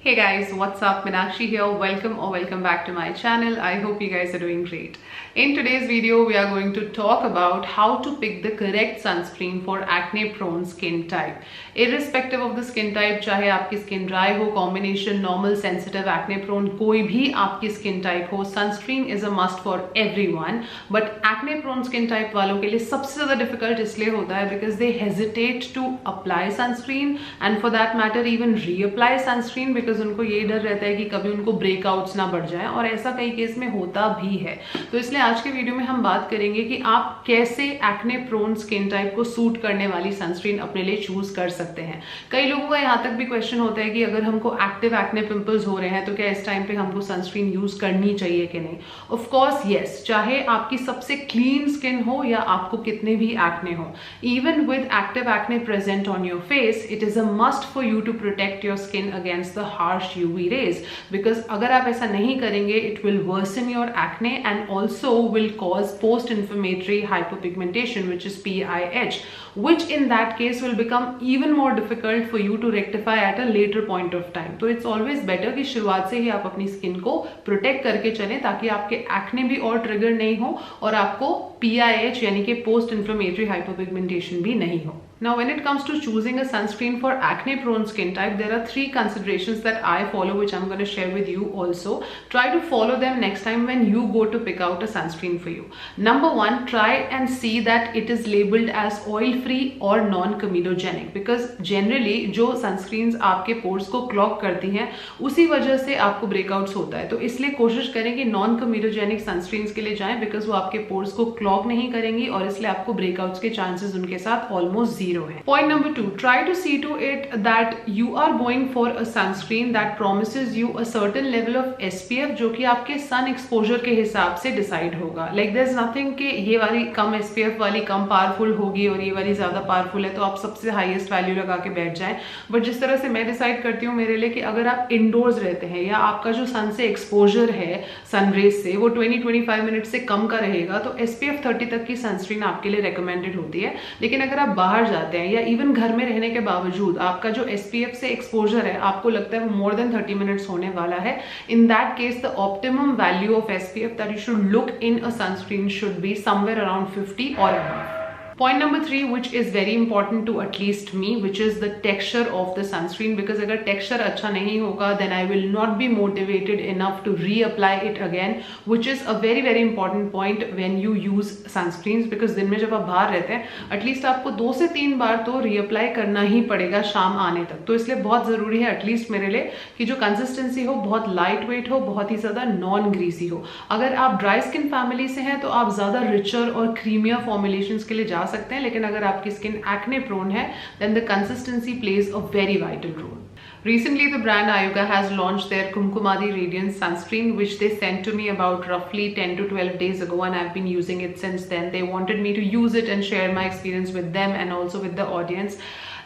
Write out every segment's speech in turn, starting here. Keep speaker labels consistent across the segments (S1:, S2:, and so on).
S1: Hey guys, what's up? Meenakshi here. Welcome back to my channel. I hope you guys are doing great. In today's video, we are going to talk about how to pick the correct sunscreen for acne prone skin type. Irrespective of the skin type, चाहे आपकी skin dry हो, combination normal, sensitive, acne prone, कोई भी आपकी skin type हो, sunscreen is a must for everyone. But acne prone skin type वालों के लिए सबसे ज़्यादा difficult इसलिए होता है because they hesitate to apply sunscreen and for that matter even reapply sunscreen because उनको ये डर रहता है कि कभी उनको ब्रेकआउट्स ना बढ़ जाए और ऐसा कई केस में होता भी है। तो इसलिए आज के वीडियो में हम बात करेंगे कि आप कैसे एक्ने प्रोन स्किन टाइप को सूट करने वाली सनस्क्रीन अपने लिए चूज कर सकते हैं। कई लोगों का यहाँ तक भी क्वेश्चन होता है कि अगर हमको एक्टिव एक्ने पिंपल्स हो रहे हैं तो क्या इस टाइम पे हमको सनस्क्रीन यूज करनी चाहिए कि नहीं। ऑफ कोर्स यस, चाहे आपकी सबसे क्लीन स्किन हो या आपको कितने भी एक्ने हो, even with active acne present on your face, it is a must for you to protect your skin against the harsh UV rays because अगर आप ऐसा नहीं करेंगे it will worsen your acne and also will cause post-inflammatory hypopigmentation which is PIH, which in that case will become even more difficult for you to rectify at a later point of time. तो it's always better कि शुरुआत से ही आप अपनी skin को protect करके चलें ताकि आपके एक्ने भी और ट्रिगर नहीं हो और आपको PIH यानी कि पोस्ट इन्फ्लेमेटरी हाइपोपिगमेंटेशन भी नहीं हो. Now, when it comes to choosing a sunscreen for acne-prone skin type, there are 3 considerations that I follow, which I'm going to share with you also. Try to follow them next time when you go to pick out a sunscreen for you. Number 1, try and see that it is labeled as oil-free or non-comedogenic, because generally जो sunscreens आपके pores को clog करती हैं, उसी वजह से आपको breakouts होता है. तो इसलिए कोशिश करें कि non-comedogenic sunscreens के लिए जाएं, because वो आपके pores को clog नहीं करेंगी और इसलिए आपको breakouts के chances उनके साथ almost 0. Point number 2, try to see to it that you are going for a sunscreen that promises you a certain level of SPF जो कि आपके sun exposure के हिसाब से decide होगा. Like there's nothing कि ये वाली कम SPF वाली कम powerful होगी और ये वाली ज़्यादा powerful है तो आप सबसे highest value लगा के बैठ जाएं. But जिस तरह से मैं decide करती हूँ मेरे लिए कि अगर आप indoors रहते हैं या आपका जो sun से exposure है sun rays से वो 20-25 मिनट से कम का रहेगा तो SPF 30 तक की sunscreen आपके लिए recommended होती है. लेकिन अगर आप बाहर जाते हैं या इवन घर में रहने के बावजूद आपका जो SPF से एक्सपोजर है आपको लगता है वो मोर देन 30 मिनट्स होने वाला है, in that case the optimum value of SPF that you should look in a sunscreen should be somewhere around 50 और above. Point number 3, which is very important to at least me, which is the texture of the sunscreen, because अगर texture अच्छा नहीं होगा then I will not be motivated enough to reapply it again, which is a very important point when you use sunscreens, because दिन में जब आप बाहर रहते हैं at least आपको 2 से 3 बार तो reapply करना ही पड़ेगा शाम आने तक. तो इसलिए बहुत ज़रूरी है at least मेरे लिए कि जो consistency हो बहुत light weight हो, बहुत ही ज़्यादा non greasy हो. अगर आप dry skin family से हैं तो आप ज़्यादा richer और creamier formulations के लिए जा सकते हैं, लेकिन अगर आपकी स्किन एक्ने प्रोन है then the consistency plays a very vital role. Recently, the brand Ayuga has launched their Kumkumadi Radiance sunscreen, which they sent to me about roughly 10 to 12 days ago, and I've been using it since then. They wanted me to use it and share my experience with them and also with the audience.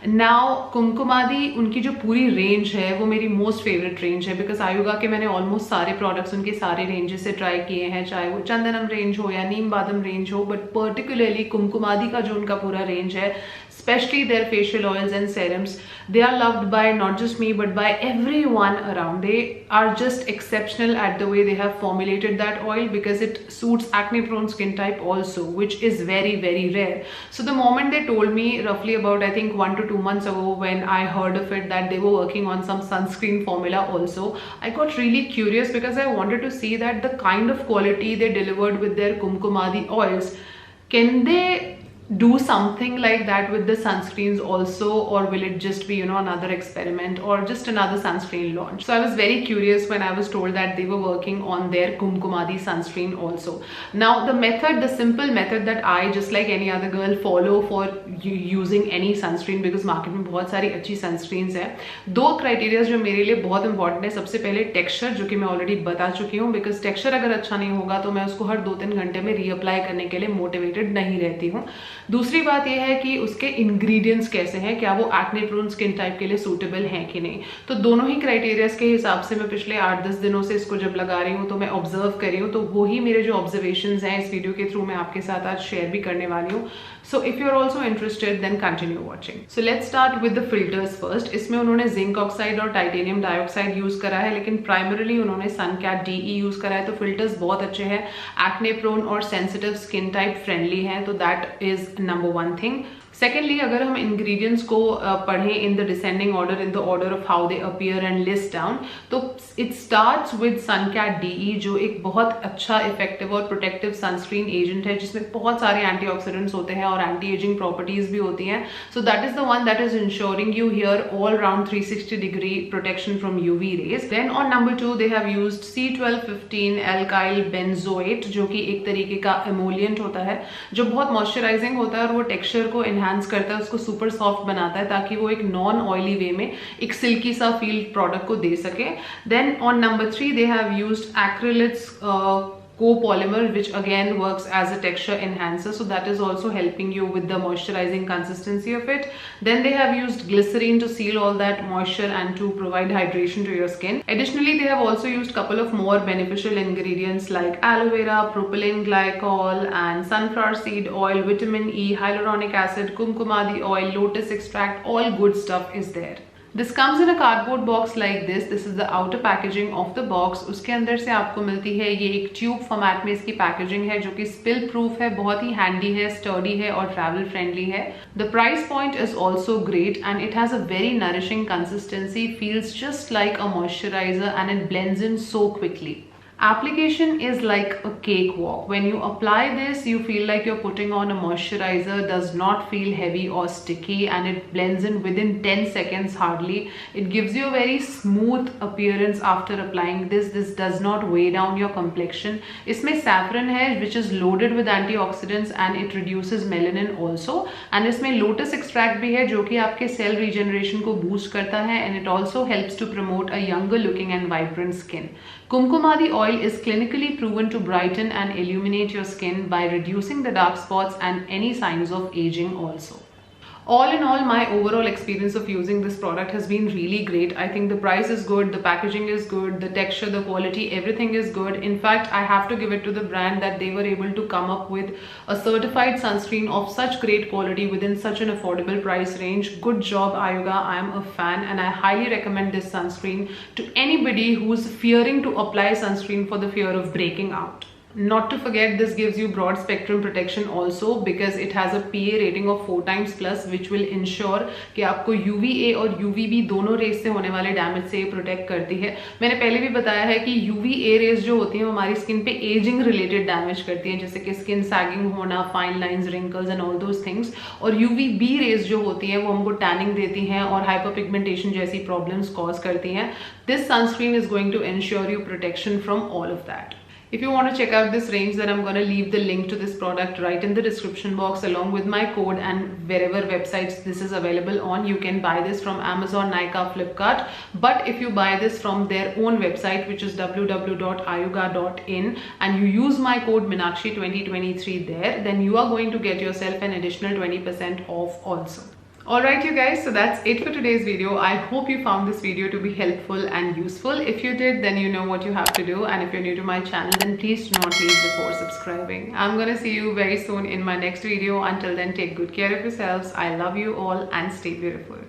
S1: Now, Kumkumadi उनकी जो पूरी range है वो मेरी most favourite range है, because Ayuga के मैंने almost सारे प्रोडक्ट्स उनके सारे रेंजेस से ट्राई किए हैं, चाहे वो चंदनम रेंज हो या नीम बादम रेंज हो, बट पर्टिकुलरली कुमकुमादी का जो उनका पूरा रेंज है, especially their facial oils and serums, they are loved by not just me but by everyone around. They are just exceptional at the way they have formulated that oil because it suits acne prone skin type also, which is very rare. So the moment they told me roughly about I think 1 to 2 months ago when I heard of it that they were working on some sunscreen formula also, I got really curious because I wanted to see that the kind of quality they delivered with their Kumkumadi oils, can they do something like that with the sunscreens also, or will it just be, you know, another experiment or just another sunscreen launch? So I was very curious when I was told that they were working on their Kumkumadi sunscreen also. Now the method, the simple method that I, just like any other girl, follow for using any sunscreen, because market में बहुत सारी अच्छी sunscreens है. 2 criteria जो मेरे लिए बहुत important है. सबसे पहले texture, जो कि मैं already बता चुकी हूँ, because texture अगर अच्छा नहीं होगा तो मैं उसको हर 2-3 घंटे में reapply करने के लिए motivated नहीं रहती हूँ. दूसरी बात यह है कि उसके इंग्रेडिएंट्स कैसे हैं, क्या वो एक्ने प्रोन स्किन टाइप के लिए सूटेबल हैं कि नहीं. तो दोनों ही क्राइटेरियाज के हिसाब से मैं पिछले 8-10 दिनों से इसको जब लगा रही हूँ तो मैं ऑब्जर्व कर रही हूँ, तो वही मेरे जो ऑब्जर्वेशंस हैं इस वीडियो के थ्रू मैं आपके साथ आज शेयर भी करने वाली हूँ. So if you're also interested, then continue watching. So let's start with the filters first. इसमें उन्होंने जिंक ऑक्साइड और टाइटेनियम डाइऑक्साइड यूज करा है, लेकिन प्राइमरीली उन्होंने सनकैट DE यूज करा है। तो फिल्टर्स बहुत अच्छे हैं, एक्ने प्रोन और सेंसिटिव स्किन टाइप फ्रेंडली हैं, तो that is number 1 thing. Secondly, अगर हम इंग्रेडिएंट्स को पढ़ें in the descending order, in the order of how they appear and list down, तो इट स्टार्ट्स विद सनकैट DE, जो एक बहुत अच्छा इफेक्टिव और प्रोटेक्टिव सनस्क्रीन एजेंट है, जिसमें बहुत सारे एंटीऑक्सीडेंट्स होते हैं और एंटी एजिंग प्रॉपर्टीज भी होती हैं। So that is the one that is ensuring you here all round 360 degree protection from UV rays. Then on number 2 they have used C1215 alkyl benzoate, जो कि एक तरीके का एमोलिएंट होता है, जो बहुत मॉइस्चराइजिंग होता है और वो टेक्सचर को एनहांस करता है, उसको सुपर सॉफ्ट बनाता है, ताकि वो एक नॉन ऑयली वे में एक सिल्की सा फील प्रोडक्ट को दे सके। Then on number 3 they have used acrylates copolymer, which again works as a texture enhancer, so that is also helping you with the moisturizing consistency of it. Then they have used glycerine to seal all that moisture and to provide hydration to your skin. Additionally, they have also used couple of more beneficial ingredients like aloe vera, propylene glycol, and sunflower seed oil, vitamin E, hyaluronic acid, kumkumadi oil, lotus extract. All good stuff is there. This comes in a cardboard box like this. This is the outer packaging of the box. उसके अंदर से आपको मिलती है ये एक tube format में इसकी पैकेजिंग है, जो कि स्पिल प्रूफ है, बहुत ही हैंडी है, स्टर्डी है और ट्रैवल फ्रेंडली है। The price point is also great and it has a very nourishing consistency, feels just like a moisturiser and it blends in so quickly. Application is like a cakewalk. When you apply this, you feel like you're putting on a moisturizer, does not feel heavy or sticky, and it blends in within 10 seconds hardly. It gives you a very smooth appearance after applying this. This does not weigh down your complexion. इसमें saffron है, which is loaded with antioxidants and it reduces melanin also. And इसमें lotus extract भी है, जो कि आपके cell regeneration को boost करता है, and it also helps to promote a younger looking and vibrant skin. Kumkumadi oil is clinically proven to brighten and illuminate your skin by reducing the dark spots and any signs of aging also. All in all, my overall experience of using this product has been really great. I think the price is good, the packaging is good, the texture, the quality, everything is good. In fact, I have to give it to the brand that they were able to come up with a certified sunscreen of such great quality within such an affordable price range. Good job, Ayuga. I am a fan and I highly recommend this sunscreen to anybody who's fearing to apply sunscreen for the fear of breaking out. Not to forget, this gives you broad spectrum protection also, because it has a PA rating of 4 times plus, which will ensure कि आपको UVA और UVB दोनों raise से होने वाले damage से protect करती है। मैंने पहले भी बताया है कि UVA रेज जो होती हैं वो हमारी स्किन पे एजिंग रिलेटेड डैमेज करती हैं, जैसे कि स्किन सैगिंग होना, fine lines, wrinkles and all those things. और UVB रेज जो होती हैं वो हमको टैनिंग देती हैं और हाइपर पिगमेंटेशन जैसी प्रॉब्लम्स कॉज करती हैं। This sunscreen is going to ensure you protection from all of that. If you want to check out this range, then I'm going to leave the link to this product right in the description box along with my code, and wherever websites this is available on. You can buy this from Amazon, Nykaa, Flipkart. But if you buy this from their own website, which is www.ayuga.in, and you use my code Minakshi2023 there, then you are going to get yourself an additional 20% off also. Alright you guys, so that's it for today's video. I hope you found this video to be helpful and useful. If you did, then you know what you have to do, and if you're new to my channel, then please do not leave before subscribing. I'm gonna see you very soon in my next video. Until then, take good care of yourselves. I love you all and stay beautiful.